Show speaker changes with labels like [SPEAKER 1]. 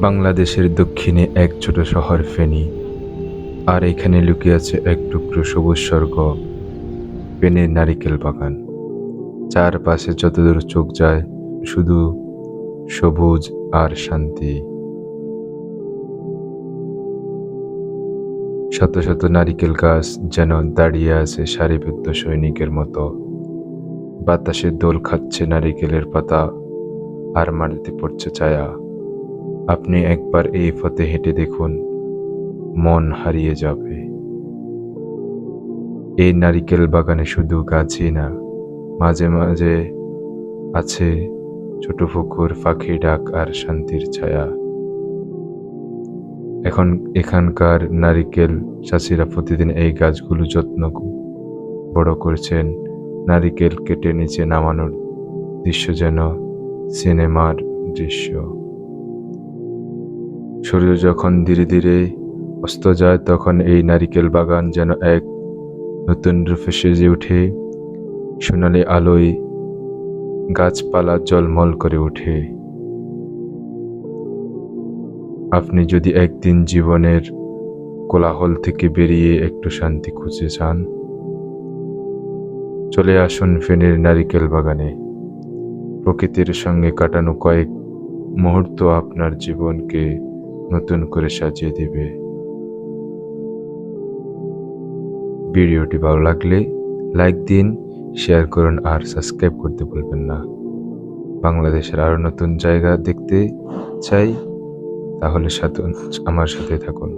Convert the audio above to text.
[SPEAKER 1] বাংলাদেশের দক্ষিণে এক ছোট শহর ফেনী, আর এখানে লুকিয়ে আছে এক টুকরো সবুজ স্বর্গ, ফেনীর নারিকেল বাগান। চারপাশে যতদূর চোখ যায় শুধু সবুজ আর শান্তি। শত শত নারিকেল গাছ যেন দাঁড়িয়ে আছে সারিবদ্ধ সৈনিকের মতো। বাতাসে দোল খাচ্ছে নারিকেলের পাতা, আর মাটিতে পড়ছে ছায়া। আপনি একবার এই পথে হেঁটে দেখুন, মন হারিয়ে যাবে। এই নারিকেল বাগানে শুধু গাছই না, মাঝে মাঝে আছে ছোট পুকুর, পাখির ডাক আর শান্তির ছায়া। এখানকার নারিকেল চাষিরা প্রতিদিন এই গাছগুলো যত্ন বড় করছেন। নারিকেল কেটে নিচে নামানোর দৃশ্য যেন সিনেমার দৃশ্য। সূর্য যখন ধীরে ধীরে অস্ত যায়, তখন এই নারিকেল বাগান যেন এক নতুন রূপে সেজে ওঠে। সোনালি আলোয় গাছপালা ঝলমল করে ওঠে। আপনি যদি একদিন জীবনের কোলাহল থেকে বেরিয়ে একটু শান্তি খুঁজে চান, চলে আসুন ফেনীর নারিকেল বাগানে। প্রকৃতির সঙ্গে কাটানো কয়েক মুহূর্ত আপনার জীবনকে নতুন করে সাজিয়ে দেবে। ভিডিওটি ভালো লাগলে লাইক দিন, শেয়ার করুন আর সাবস্ক্রাইব করতে ভুলবেন না। বাংলাদেশের আরো নতুন জায়গা দেখতে চাই, তাহলে আমার সাথে থাকুন।